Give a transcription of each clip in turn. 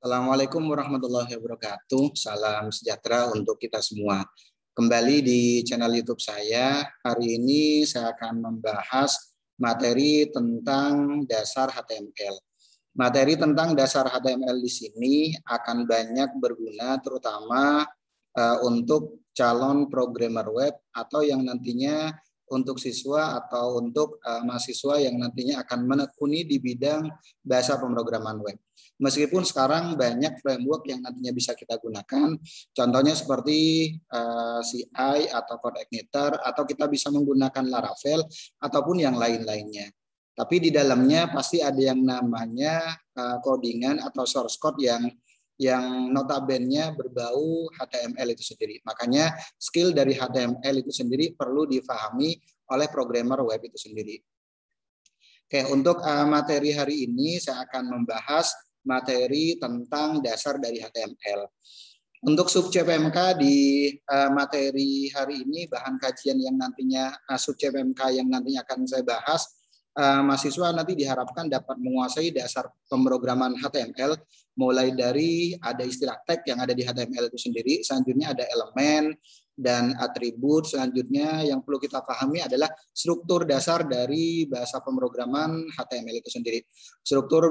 Assalamualaikum warahmatullahi wabarakatuh. Salam sejahtera untuk kita semua. Kembali di channel YouTube saya. Hari ini saya akan membahas materi tentang dasar HTML. Materi tentang dasar HTML di sini akan banyak berguna terutama untuk calon programmer web atau yang nantinya untuk siswa atau untuk mahasiswa yang nantinya akan menekuni di bidang bahasa pemrograman web. Meskipun sekarang banyak framework yang nantinya bisa kita gunakan, contohnya seperti CI atau CodeIgniter, atau kita bisa menggunakan Laravel ataupun yang lain-lainnya. Tapi di dalamnya pasti ada yang namanya codingan atau source code yang notabene berbau HTML itu sendiri. Makanya skill dari HTML itu sendiri perlu difahami oleh programmer web itu sendiri. Oke, untuk materi hari ini saya akan membahas materi tentang dasar dari HTML. Untuk sub CPMK di materi hari ini, bahan kajian yang nantinya sub CPMK yang nantinya akan saya bahas, mahasiswa nanti diharapkan dapat menguasai dasar pemrograman HTML, mulai dari ada istilah tag yang ada di HTML itu sendiri, selanjutnya ada elemen dan atribut, selanjutnya yang perlu kita pahami adalah struktur dasar dari bahasa pemrograman HTML itu sendiri. Struktur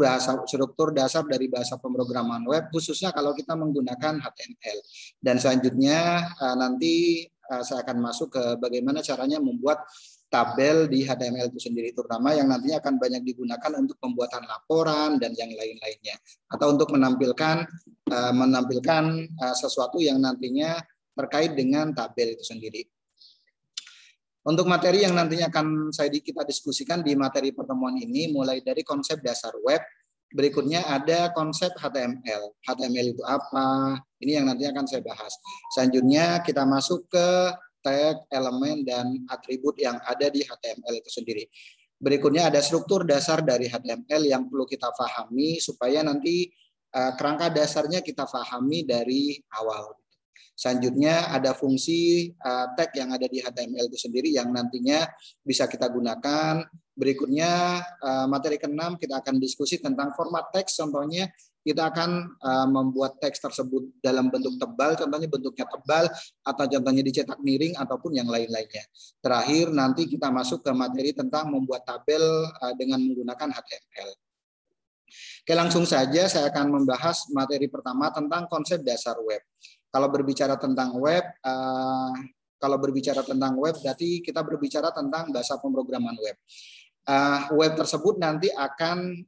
dasar dari bahasa pemrograman web, khususnya kalau kita menggunakan HTML. Dan selanjutnya nanti saya akan masuk ke bagaimana caranya membuat tabel di HTML itu sendiri, terutama yang nantinya akan banyak digunakan untuk pembuatan laporan dan yang lain-lainnya, atau untuk menampilkan sesuatu yang nantinya terkait dengan tabel itu sendiri. Untuk materi yang nantinya akan kita diskusikan di materi pertemuan ini, mulai dari konsep dasar web, berikutnya ada konsep HTML. HTML itu apa? Ini yang nantinya akan saya bahas. Selanjutnya kita masuk ke tag, elemen, dan atribut yang ada di HTML itu sendiri. Berikutnya ada struktur dasar dari HTML yang perlu kita pahami supaya nanti kerangka dasarnya kita pahami dari awal. Selanjutnya ada fungsi tag yang ada di HTML itu sendiri yang nantinya bisa kita gunakan. Berikutnya materi ke-6 kita akan diskusi tentang format teks. Contohnya kita akan membuat teks tersebut dalam bentuk tebal, contohnya bentuknya tebal, atau contohnya dicetak miring, ataupun yang lain-lainnya. Terakhir nanti kita masuk ke materi tentang membuat tabel dengan menggunakan HTML. Oke, langsung saja saya akan membahas materi pertama tentang konsep dasar web. Kalau berbicara tentang web, berarti kita berbicara tentang bahasa pemrograman web. Web tersebut nanti akan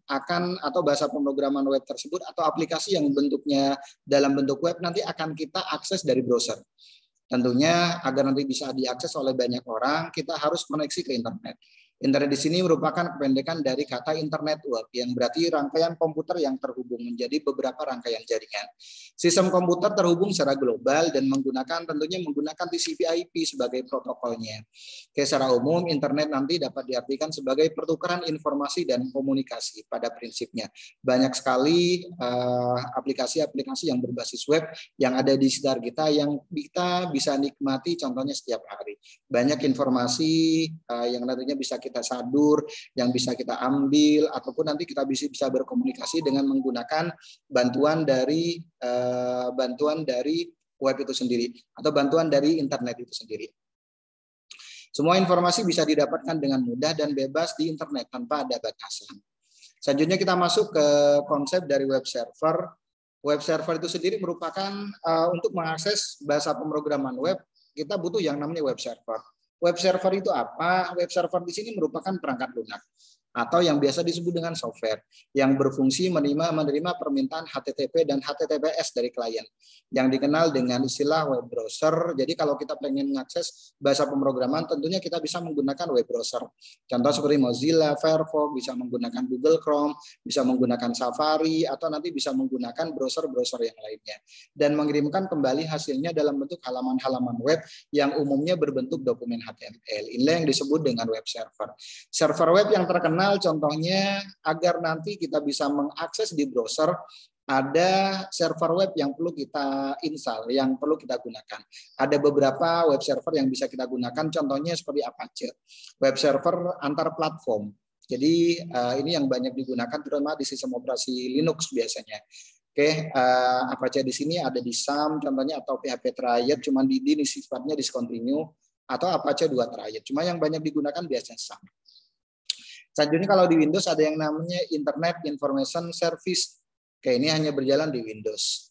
atau bahasa pemrograman web tersebut atau aplikasi yang bentuknya dalam bentuk web nanti akan kita akses dari browser. Tentunya agar nanti bisa diakses oleh banyak orang, kita harus koneksi ke internet. Internet di sini merupakan kependekan dari kata internet web, yang berarti rangkaian komputer yang terhubung menjadi beberapa rangkaian jaringan. Sistem komputer terhubung secara global dan tentunya menggunakan TCP/IP sebagai protokolnya. Secara umum, internet nanti dapat diartikan sebagai pertukaran informasi dan komunikasi pada prinsipnya. Banyak sekali aplikasi-aplikasi yang berbasis web yang ada di sekitar kita yang kita bisa nikmati contohnya setiap hari. Banyak informasi yang nantinya bisa kita sadur, yang bisa kita ambil, ataupun nanti kita bisa berkomunikasi dengan menggunakan bantuan dari web itu sendiri atau bantuan dari internet itu sendiri. Semua informasi bisa didapatkan dengan mudah dan bebas di internet tanpa ada batasan. Selanjutnya kita masuk ke konsep dari web server. Web server itu sendiri merupakan untuk mengakses bahasa pemrograman web, kita butuh yang namanya web server. Web server itu apa? Web server di sini merupakan perangkat lunak atau yang biasa disebut dengan software yang berfungsi menerima permintaan HTTP dan HTTPS dari klien yang dikenal dengan istilah web browser. Jadi kalau kita pengen mengakses bahasa pemrograman, tentunya kita bisa menggunakan web browser. Contoh seperti Mozilla, Firefox, bisa menggunakan Google Chrome, bisa menggunakan Safari, atau nanti bisa menggunakan browser-browser yang lainnya. Dan mengirimkan kembali hasilnya dalam bentuk halaman-halaman web yang umumnya berbentuk dokumen HTML. Inilah yang disebut dengan web server. Server web yang terkenal contohnya agar nanti kita bisa mengakses di browser, ada server web yang perlu kita install, yang perlu kita gunakan. Ada beberapa web server yang bisa kita gunakan, contohnya seperti Apache, web server antar platform. Jadi ini yang banyak digunakan terutama di sistem operasi Linux biasanya. Oke, apa aja di sini ada di sum contohnya, atau PHP triad cuma di ini sifatnya discontinue, atau apa aja dua triad. Cuma yang banyak digunakan biasanya sum. Selanjutnya kalau di Windows ada yang namanya Internet Information Service. Oke, ini hanya berjalan di Windows.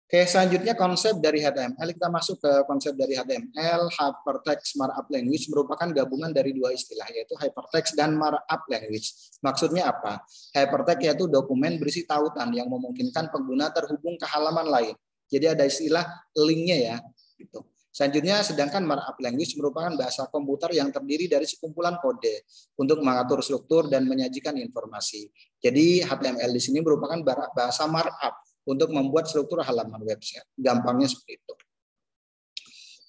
Oke, selanjutnya konsep dari HTML. Kita masuk ke konsep dari HTML. Hypertext Markup Language merupakan gabungan dari dua istilah, yaitu hypertext dan markup language. Maksudnya apa? Hypertext yaitu dokumen berisi tautan yang memungkinkan pengguna terhubung ke halaman lain. Jadi ada istilah linknya ya. Gitu. Selanjutnya, sedangkan markup language merupakan bahasa komputer yang terdiri dari sekumpulan kode untuk mengatur struktur dan menyajikan informasi. Jadi HTML di sini merupakan bahasa markup untuk membuat struktur halaman website. Gampangnya seperti itu.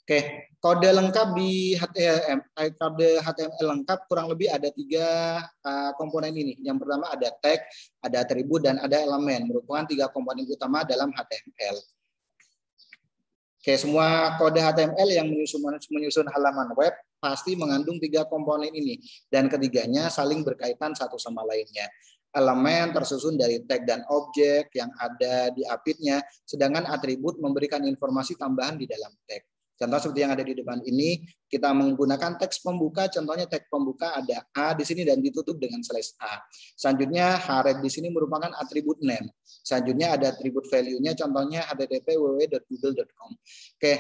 Oke, kode lengkap di HTML lengkap kurang lebih ada 3 komponen ini. Yang pertama ada tag, ada atribut, dan ada elemen. Merupakan 3 komponen utama dalam HTML. Oke, semua kode HTML yang menyusun halaman web pasti mengandung 3 komponen ini. Dan ketiganya saling berkaitan satu sama lainnya. Elemen tersusun dari tag dan objek yang ada di apitnya, sedangkan atribut memberikan informasi tambahan di dalam tag. Contoh seperti yang ada di depan ini, kita menggunakan teks pembuka, contohnya tag pembuka ada A di sini dan ditutup dengan /A. Selanjutnya href di sini merupakan atribut name. Selanjutnya ada atribut value-nya, contohnya http www.google.com. Oke,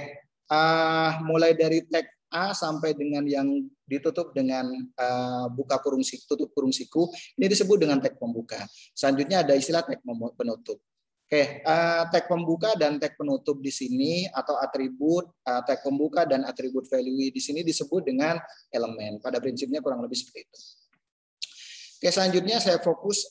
mulai dari tag A sampai dengan yang ditutup dengan buka kurung siku, tutup kurung siku, ini disebut dengan tag pembuka. Selanjutnya ada istilah tag penutup. Oke, tag pembuka dan tag penutup di sini atau atribut tag pembuka dan atribut value di sini disebut dengan elemen. Pada prinsipnya kurang lebih seperti itu. Oke, selanjutnya saya fokus,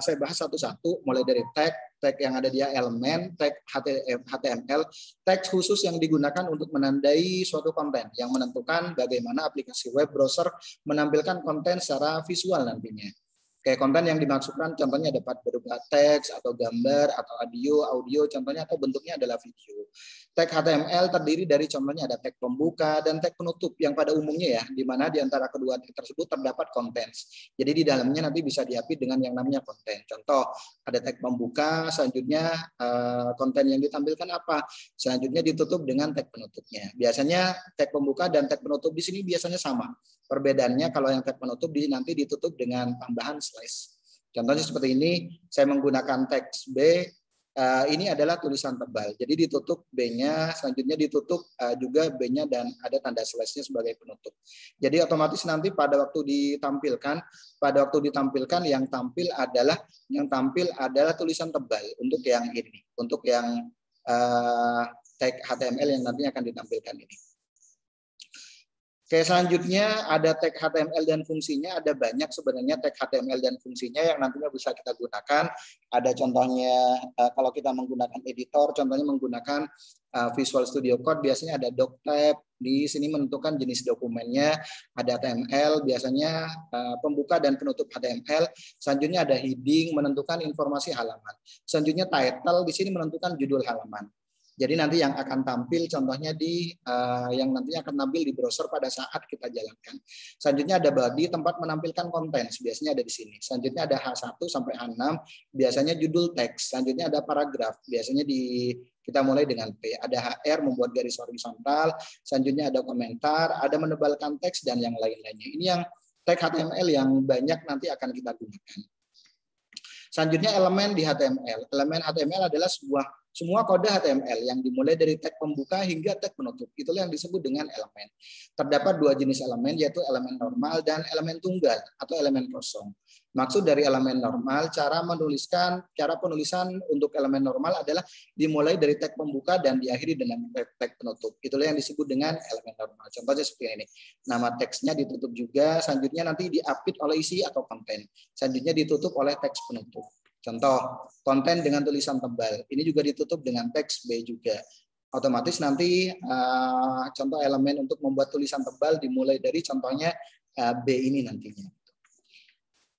saya bahas satu-satu, mulai dari tag yang ada di elemen, tag HTML, tag khusus yang digunakan untuk menandai suatu konten, yang menentukan bagaimana aplikasi web browser menampilkan konten secara visual nantinya. Kayak konten yang dimaksudkan contohnya dapat berupa teks atau gambar atau audio contohnya, atau bentuknya adalah video. Tag HTML terdiri dari contohnya ada tag pembuka dan tag penutup yang pada umumnya ya, di mana di antara kedua tag tersebut terdapat konten. Jadi di dalamnya nanti bisa diapit dengan yang namanya konten. Contoh ada tag pembuka, selanjutnya konten yang ditampilkan apa, selanjutnya ditutup dengan tag penutupnya. Biasanya tag pembuka dan tag penutup di sini biasanya sama. Perbedaannya kalau yang tag penutup nanti ditutup dengan tambahan slash. Contohnya seperti ini, saya menggunakan teks B, ini adalah tulisan tebal. Jadi ditutup B-nya, selanjutnya ditutup juga B-nya dan ada tanda slash-nya sebagai penutup. Jadi otomatis nanti pada waktu ditampilkan yang tampil adalah tulisan tebal untuk yang ini, untuk yang tag HTML yang nantinya akan ditampilkan ini. Oke, selanjutnya ada tag HTML dan fungsinya. Ada banyak sebenarnya tag HTML dan fungsinya yang nantinya bisa kita gunakan. Ada contohnya kalau kita menggunakan editor, contohnya menggunakan Visual Studio Code, biasanya ada doc tab. Di sini menentukan jenis dokumennya. Ada HTML, biasanya pembuka dan penutup HTML. Selanjutnya ada heading, menentukan informasi halaman. Selanjutnya title, di sini menentukan judul halaman. Jadi nanti yang akan tampil contohnya yang nantinya akan tampil di browser pada saat kita jalankan. Selanjutnya ada body, tempat menampilkan konten, biasanya ada di sini. Selanjutnya ada H1 sampai H6, biasanya judul teks. Selanjutnya ada paragraf, biasanya kita mulai dengan P. Ada HR, membuat garis horizontal. Selanjutnya ada komentar, ada menebalkan teks dan yang lain-lainnya. Ini yang tag HTML yang banyak nanti akan kita gunakan. Selanjutnya elemen di HTML. Elemen HTML adalah semua kode HTML yang dimulai dari tag pembuka hingga tag penutup. Itulah yang disebut dengan elemen. Terdapat 2 jenis elemen, yaitu elemen normal dan elemen tunggal atau elemen kosong. Maksud dari elemen normal, cara penulisan untuk elemen normal adalah dimulai dari tag pembuka dan diakhiri dengan tag penutup. Itulah yang disebut dengan elemen normal. Contohnya seperti ini. Nama teksnya ditutup juga, selanjutnya nanti diapit oleh isi atau konten. Selanjutnya ditutup oleh teks penutup. Contoh, konten dengan tulisan tebal. Ini juga ditutup dengan teks B juga. Otomatis nanti contoh elemen untuk membuat tulisan tebal dimulai dari contohnya B ini nantinya.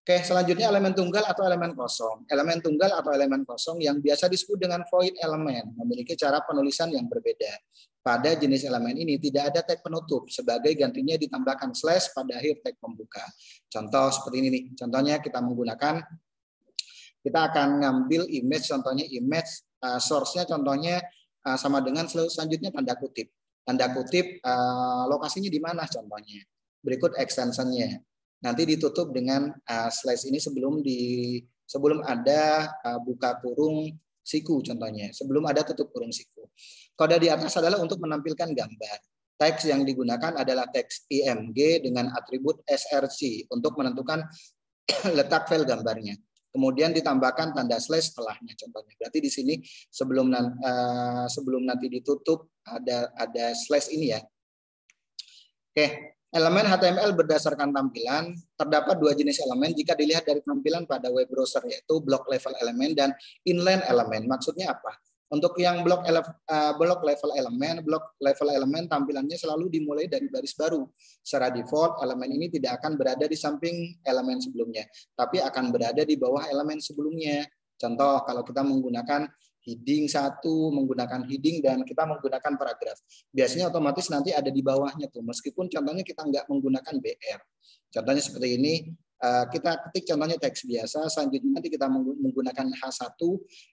Oke, selanjutnya elemen tunggal atau elemen kosong. Elemen tunggal atau elemen kosong yang biasa disebut dengan void element memiliki cara penulisan yang berbeda. Pada jenis elemen ini tidak ada tag penutup, sebagai gantinya ditambahkan slash pada akhir tag pembuka. Contoh seperti ini nih. Contohnya kita menggunakan Kita akan ngambil image, contohnya image source-nya contohnya sama dengan selanjutnya tanda kutip. Tanda kutip lokasinya di mana contohnya. Berikut extension-nya. Nanti ditutup dengan slash ini sebelum ada buka kurung siku contohnya. Sebelum ada tutup kurung siku. Kode di atas adalah untuk menampilkan gambar. Teks yang digunakan adalah teks img dengan atribut src untuk menentukan letak file gambarnya. Kemudian ditambahkan tanda slash setelahnya contohnya. Berarti di sini sebelum nanti ditutup ada slash ini ya. Oke, elemen HTML berdasarkan tampilan terdapat dua jenis elemen jika dilihat dari tampilan pada web browser, yaitu block level elemen dan inline elemen. Maksudnya apa? Untuk yang block level elemen tampilannya selalu dimulai dari baris baru. Secara default, elemen ini tidak akan berada di samping elemen sebelumnya, tapi akan berada di bawah elemen sebelumnya. Contoh, kalau kita menggunakan heading 1, menggunakan heading, dan kita menggunakan paragraf. Biasanya otomatis nanti ada di bawahnya tuh, meskipun contohnya kita nggak menggunakan BR. Contohnya seperti ini. Kita ketik contohnya teks biasa, selanjutnya nanti kita menggunakan H1,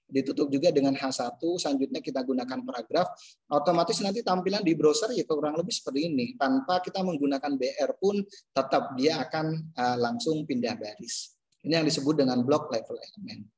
ditutup juga dengan H1, selanjutnya kita gunakan paragraf, otomatis nanti tampilan di browser ya kurang lebih seperti ini. Tanpa kita menggunakan BR pun tetap dia akan langsung pindah baris. Ini yang disebut dengan block level element.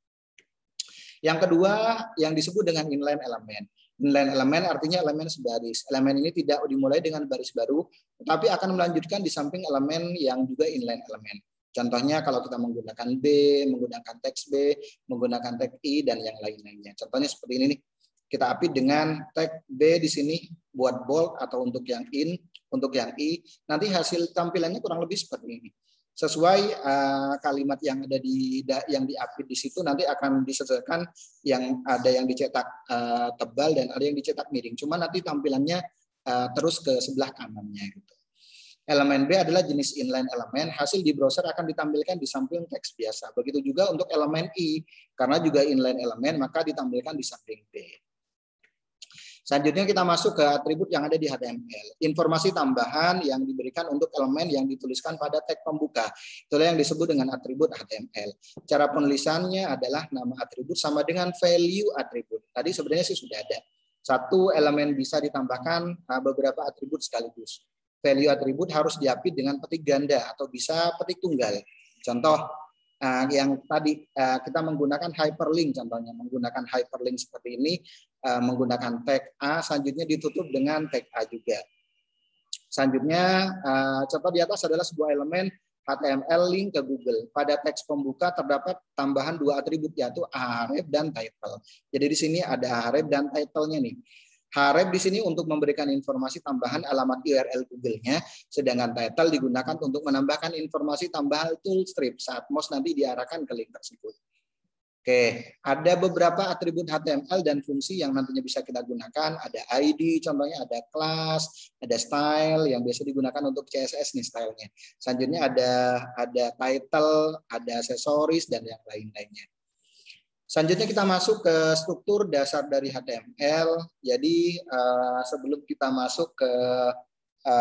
Yang kedua yang disebut dengan inline element. Inline elemen artinya elemen sebaris. Elemen ini tidak dimulai dengan baris baru, tetapi akan melanjutkan di samping elemen yang juga inline elemen. Contohnya kalau kita menggunakan B, menggunakan teks B, menggunakan teks I, dan yang lain-lainnya. Contohnya seperti ini nih. Kita update dengan teks B di sini buat bold atau untuk yang in, untuk yang I. Nanti hasil tampilannya kurang lebih seperti ini. Sesuai kalimat yang ada yang di-update di situ nanti akan disesuaikan, yang ada yang dicetak tebal dan ada yang dicetak miring. Cuma nanti tampilannya terus ke sebelah kanannya gitu. Elemen B adalah jenis inline elemen, hasil di browser akan ditampilkan di samping teks biasa. Begitu juga untuk elemen I, karena juga inline elemen, maka ditampilkan di samping B. Selanjutnya kita masuk ke atribut yang ada di HTML. Informasi tambahan yang diberikan untuk elemen yang dituliskan pada tag pembuka. Itulah yang disebut dengan atribut HTML. Cara penulisannya adalah nama atribut sama dengan value atribut. Tadi sebenarnya sih sudah ada. Satu elemen bisa ditambahkan beberapa atribut sekaligus. Value atribut harus diapit dengan petik ganda atau bisa petik tunggal. Contoh yang tadi kita menggunakan hyperlink, contohnya menggunakan hyperlink seperti ini, menggunakan tag A, selanjutnya ditutup dengan tag A juga. Selanjutnya contoh di atas adalah sebuah elemen HTML link ke Google. Pada teks pembuka terdapat tambahan dua atribut, yaitu href dan title. Jadi di sini ada href dan title-nya nih. Href di sini untuk memberikan informasi tambahan alamat URL Google-nya, sedangkan title digunakan untuk menambahkan informasi tambahan toolstrip saat mouse nanti diarahkan ke link tersebut. Oke, ada beberapa atribut HTML dan fungsi yang nantinya bisa kita gunakan. Ada ID, contohnya ada class, ada style yang biasa digunakan untuk CSS nih stylenya. Selanjutnya ada title, ada aksesoris dan yang lain-lainnya. Selanjutnya kita masuk ke struktur dasar dari HTML. Jadi sebelum kita masuk ke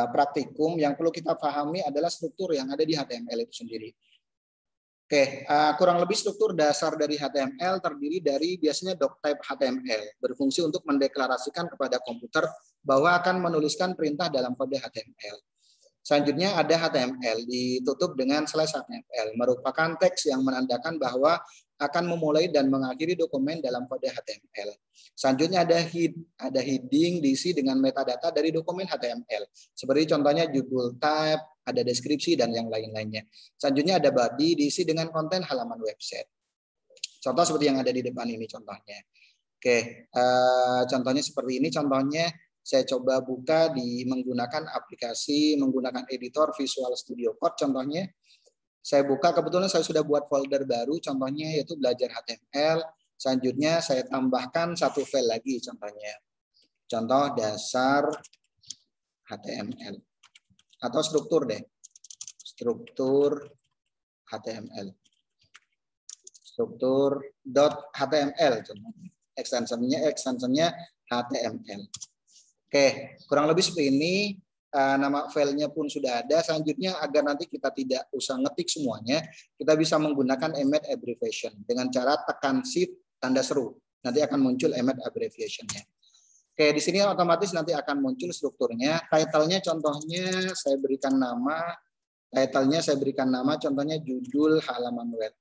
praktikum, yang perlu kita pahami adalah struktur yang ada di HTML itu sendiri. Oke, kurang lebih struktur dasar dari HTML terdiri dari biasanya doctype HTML, berfungsi untuk mendeklarasikan kepada komputer bahwa akan menuliskan perintah dalam kode HTML. Selanjutnya ada HTML, ditutup dengan slash HTML, merupakan teks yang menandakan bahwa akan memulai dan mengakhiri dokumen dalam kode HTML. Selanjutnya ada heading diisi dengan metadata dari dokumen HTML. Seperti contohnya judul, tab, ada deskripsi, dan yang lain-lainnya. Selanjutnya ada body diisi dengan konten halaman website. Contoh seperti yang ada di depan ini contohnya. Oke, contohnya seperti ini. Contohnya saya coba buka menggunakan aplikasi, menggunakan editor Visual Studio Code contohnya. Saya buka, kebetulan saya sudah buat folder baru, contohnya yaitu belajar HTML. Selanjutnya saya tambahkan satu file lagi, contohnya. Contoh dasar HTML. Atau struktur deh. Struktur HTML. Struktur.html. Extensionnya HTML. Oke, kurang lebih seperti ini. nama filenya pun sudah ada. Selanjutnya agar nanti kita tidak usah ngetik semuanya, kita bisa menggunakan emit abbreviation dengan cara tekan shift tanda seru. Nanti akan muncul emit abbreviation-nya. Oke, di sini otomatis nanti akan muncul strukturnya. Title-nya contohnya saya berikan nama, contohnya judul halaman web.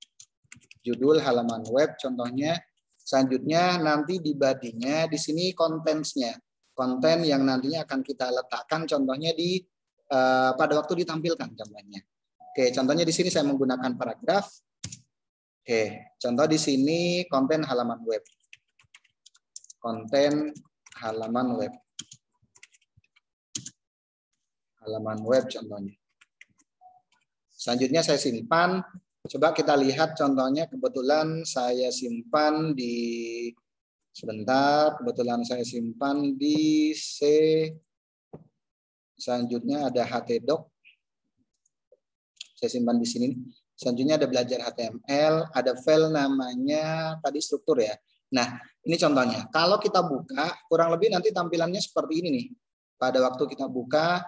Judul halaman web contohnya. Selanjutnya nanti di body-nya di sini contents-nya. Konten yang nantinya akan kita letakkan contohnya di pada waktu ditampilkan contohnya. Oke, contohnya di sini saya menggunakan paragraf. Oke, contoh di sini konten halaman web. Konten halaman web. Halaman web contohnya. Selanjutnya saya simpan. Coba kita lihat contohnya, kebetulan saya simpan di kebetulan saya simpan di C. Selanjutnya ada htdoc. Saya simpan di sini. Selanjutnya ada belajar HTML, ada file namanya tadi struktur ya. Nah, ini contohnya. Kalau kita buka, kurang lebih nanti tampilannya seperti ini nih. Pada waktu kita buka,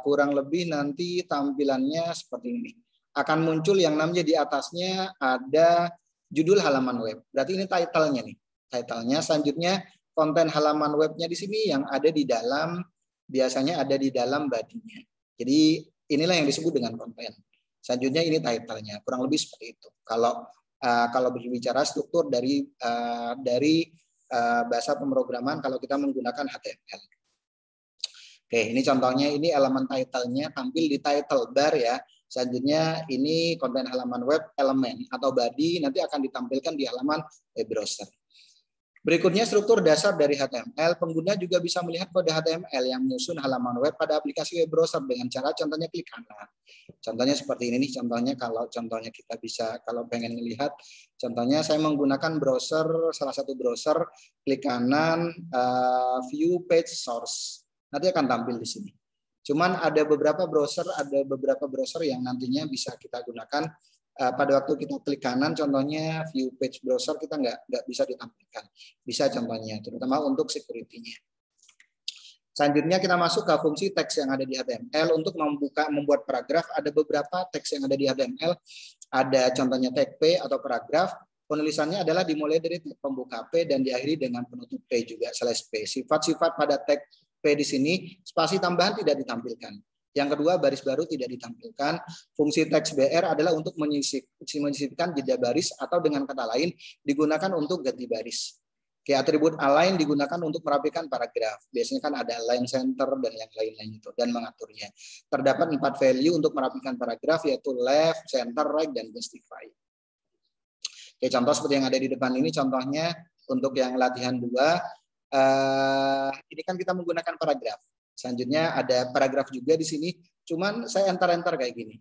kurang lebih nanti tampilannya seperti ini. Akan muncul yang namanya di atasnya ada judul halaman web. Berarti ini title-nya nih. Title-nya. Selanjutnya konten halaman webnya di sini yang ada di dalam, biasanya ada di dalam body-nya. Jadi inilah yang disebut dengan konten. Selanjutnya ini title-nya. Kurang lebih seperti itu. Kalau berbicara struktur dari bahasa pemrograman kalau kita menggunakan HTML. Oke, ini contohnya, ini elemen title-nya tampil di title bar ya. Selanjutnya ini konten halaman web elemen atau body nanti akan ditampilkan di halaman web browser. Berikutnya struktur dasar dari HTML. Pengguna juga bisa melihat kode HTML yang menyusun halaman web pada aplikasi web browser dengan cara contohnya klik kanan. Contohnya seperti ini nih. Contohnya kita bisa, kalau pengen melihat, contohnya saya menggunakan browser, salah satu browser, klik kanan, view page source. Nanti akan tampil di sini. Cuman ada beberapa browser yang nantinya bisa kita gunakan pada waktu kita klik kanan, contohnya view page browser kita nggak bisa ditampilkan. Bisa contohnya, terutama untuk security-nya. Selanjutnya kita masuk ke fungsi teks yang ada di HTML. Untuk membuat paragraf, ada beberapa teks yang ada di HTML. Ada contohnya tag P atau paragraf. Penulisannya adalah dimulai dari tag pembuka P dan diakhiri dengan penutup P juga, slash P. Sifat-sifat pada tag P di sini, spasi tambahan tidak ditampilkan. Yang kedua, baris baru tidak ditampilkan. Fungsi teks BR adalah untuk menyisipkan jeda baris atau dengan kata lain digunakan untuk ganti baris. Atribut align digunakan untuk merapikan paragraf. Biasanya kan ada align center dan yang lain-lain itu dan mengaturnya. Terdapat 4 value untuk merapikan paragraf yaitu left, center, right, dan justify. Contoh seperti yang ada di depan ini contohnya untuk yang latihan 2. Ini kan kita menggunakan paragraf. Selanjutnya ada paragraf juga di sini, cuman saya enter kayak gini.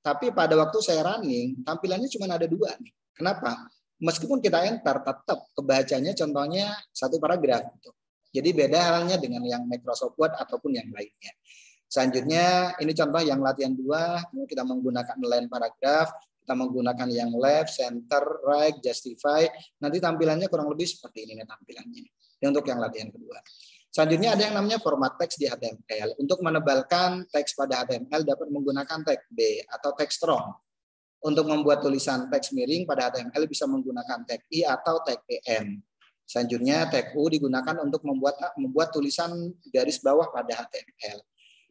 Tapi pada waktu saya running, tampilannya cuma ada 2 nih. Kenapa? Meskipun kita enter, tetap kebacanya contohnya 1 paragraf. Gitu. Jadi beda halnya dengan yang Microsoft Word ataupun yang lainnya. Selanjutnya ini contoh yang latihan 2, kita menggunakan line paragraf, kita menggunakan yang left, center, right, justify. Nanti tampilannya kurang lebih seperti ini nih tampilannya. Ini untuk yang latihan kedua. Selanjutnya ada yang namanya format teks di HTML. Untuk menebalkan teks pada HTML dapat menggunakan tag B atau tag strong. Untuk membuat tulisan teks miring pada HTML bisa menggunakan tag I atau tag EM. Selanjutnya tag U digunakan untuk membuat tulisan garis bawah pada HTML.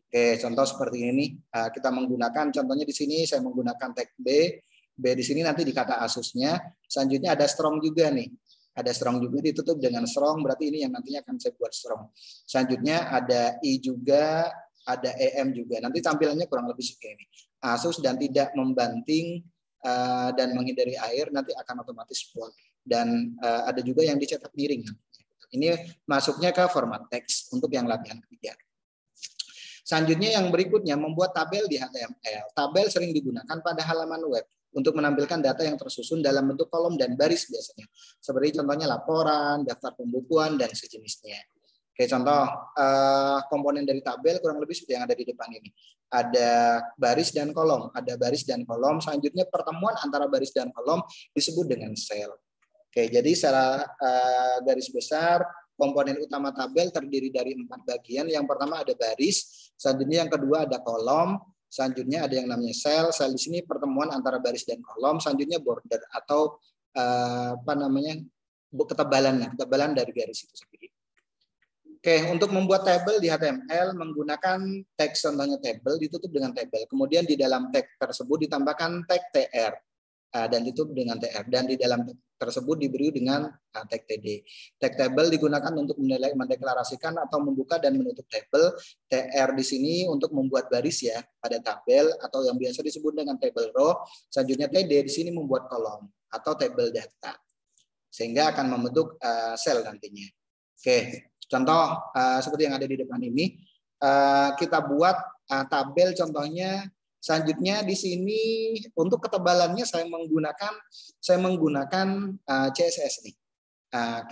Oke, contoh seperti ini kita menggunakan, contohnya di sini saya menggunakan tag B. B di sini nanti di kata Asusnya. Selanjutnya ada strong juga nih. Ada strong juga ditutup dengan strong, berarti ini yang nantinya akan saya buat strong. Selanjutnya ada I juga, ada EM juga. Nanti tampilannya kurang lebih seperti ini. Asus dan tidak membanting dan menghindari air nanti akan otomatis bold. Dan ada juga yang dicetak miring. Ini masuknya ke format teks untuk yang latihan ketiga. Selanjutnya yang berikutnya membuat tabel di HTML. Tabel sering digunakan pada halaman web untuk menampilkan data yang tersusun dalam bentuk kolom dan baris biasanya. Seperti contohnya laporan, daftar pembukuan, dan sejenisnya. Oke, contoh komponen dari tabel kurang lebih seperti yang ada di depan ini. Ada baris dan kolom. Ada baris dan kolom. Selanjutnya pertemuan antara baris dan kolom disebut dengan sel. Oke, jadi secara garis besar komponen utama tabel terdiri dari 4 bagian. Yang pertama ada baris, selanjutnya yang kedua ada kolom, selanjutnya ada yang namanya sel. Sel di sini pertemuan antara baris dan kolom, selanjutnya border atau ketebalan dari garis itu sendiri. Oke, untuk membuat tabel di HTML menggunakan teks, contohnya tabel ditutup dengan tabel. Kemudian di dalam tag tersebut ditambahkan tag tr dan ditutup dengan tr. Dan di dalam tag tersebut diberi dengan tag td. Tag tabel digunakan untuk mendeklarasikan atau membuka dan menutup tabel. Tr di sini untuk membuat baris ya pada tabel atau yang biasa disebut dengan tabel row. Selanjutnya td di sini membuat kolom atau tabel data. Sehingga akan membentuk sel nantinya. Oke. Contoh seperti yang ada di depan ini, kita buat tabel contohnya. Selanjutnya di sini untuk ketebalannya saya menggunakan CSS nih.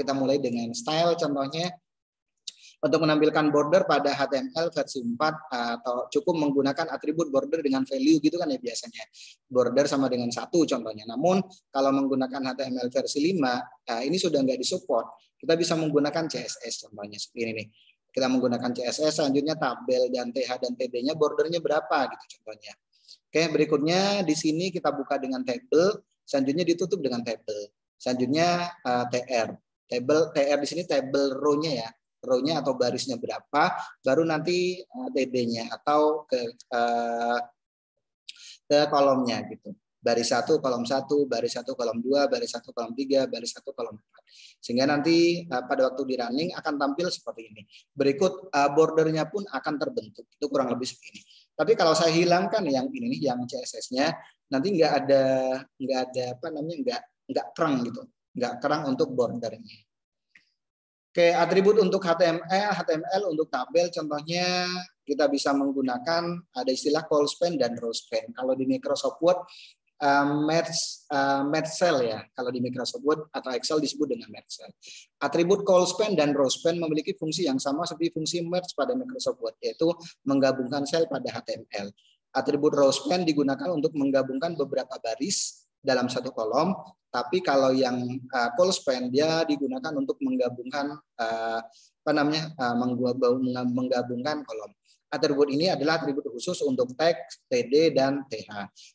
Kita mulai dengan style contohnya. Untuk menampilkan border pada HTML versi 4 atau cukup menggunakan atribut border dengan value gitu kan ya biasanya. Border sama dengan 1 contohnya. Namun kalau menggunakan HTML versi 5 ini sudah nggak disupport. Kita bisa menggunakan CSS contohnya seperti ini nih. Kita menggunakan CSS, selanjutnya tabel dan TH dan TD-nya bordernya berapa gitu contohnya. Oke, berikutnya di sini kita buka dengan tabel, selanjutnya ditutup dengan tabel. Selanjutnya TR. TR di sini tabel row-nya ya. Row-nya atau barisnya berapa, baru nanti TD-nya atau ke kolomnya gitu. Baris 1, kolom 1, baris 1, kolom 2, baris 1, kolom 3, baris 1, kolom 4. Sehingga nanti pada waktu di running akan tampil seperti ini. Berikut bordernya pun akan terbentuk. Itu kurang lebih seperti ini. Tapi kalau saya hilangkan yang ini nih, yang CSS-nya, nanti nggak ada nggak kerang gitu. Nggak kerang untuk bordernya. Oke, atribut untuk HTML untuk tabel contohnya kita bisa menggunakan ada istilah call span dan row span. Kalau di Microsoft Word match cell ya. Kalau di Microsoft Word atau Excel disebut dengan match cell. Atribut call span dan row span memiliki fungsi yang sama seperti fungsi merge pada Microsoft Word, yaitu menggabungkan sel pada HTML. Atribut row span digunakan untuk menggabungkan beberapa baris dalam satu kolom, tapi kalau yang call span dia digunakan untuk menggabungkan menggabungkan kolom. Atribut ini adalah atribut khusus untuk tag, TD, dan TH.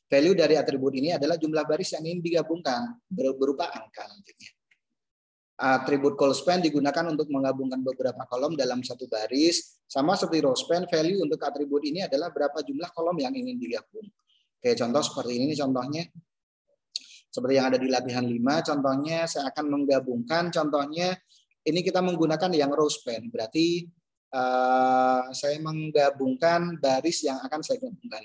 Value dari atribut ini adalah jumlah baris yang ingin digabungkan berupa angka nantinya. Atribut call span digunakan untuk menggabungkan beberapa kolom dalam satu baris. Sama seperti row span, value untuk atribut ini adalah berapa jumlah kolom yang ingin digabung. Oke, contoh seperti ini contohnya. Seperti yang ada di latihan 5, contohnya saya akan menggabungkan, contohnya ini kita menggunakan yang row span, berarti saya menggabungkan baris yang akan saya gabungkan.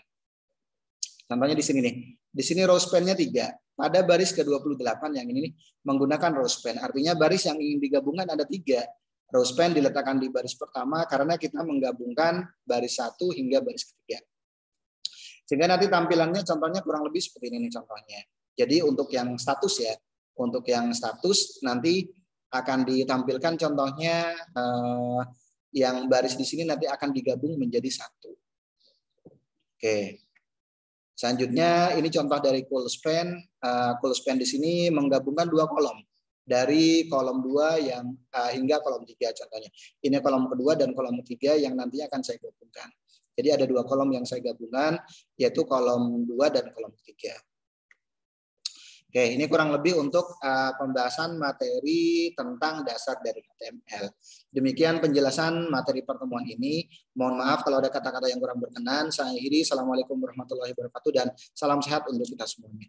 Contohnya di sini nih, di sini row span-nya 3. Pada baris ke-28 yang ini nih, menggunakan row span, artinya baris yang ingin digabungkan ada 3. Row span diletakkan di baris pertama karena kita menggabungkan baris 1 hingga baris ketiga. Sehingga nanti tampilannya contohnya kurang lebih seperti ini nih contohnya. Jadi untuk yang status ya, untuk yang status nanti akan ditampilkan contohnya yang baris di sini nanti akan digabung menjadi 1. Oke. Selanjutnya ini contoh dari call span. Call span di sini menggabungkan 2 kolom. Dari kolom 2 yang hingga kolom 3 contohnya. Ini kolom kedua dan kolom ketiga yang nanti akan saya gabungkan. Jadi ada 2 kolom yang saya gabungkan, yaitu kolom 2 dan kolom 3. Oke, ini kurang lebih untuk pembahasan materi tentang dasar dari HTML. Demikian penjelasan materi pertemuan ini. Mohon maaf kalau ada kata-kata yang kurang berkenan. Saya akhiri. Assalamualaikum warahmatullahi wabarakatuh dan salam sehat untuk kita semuanya.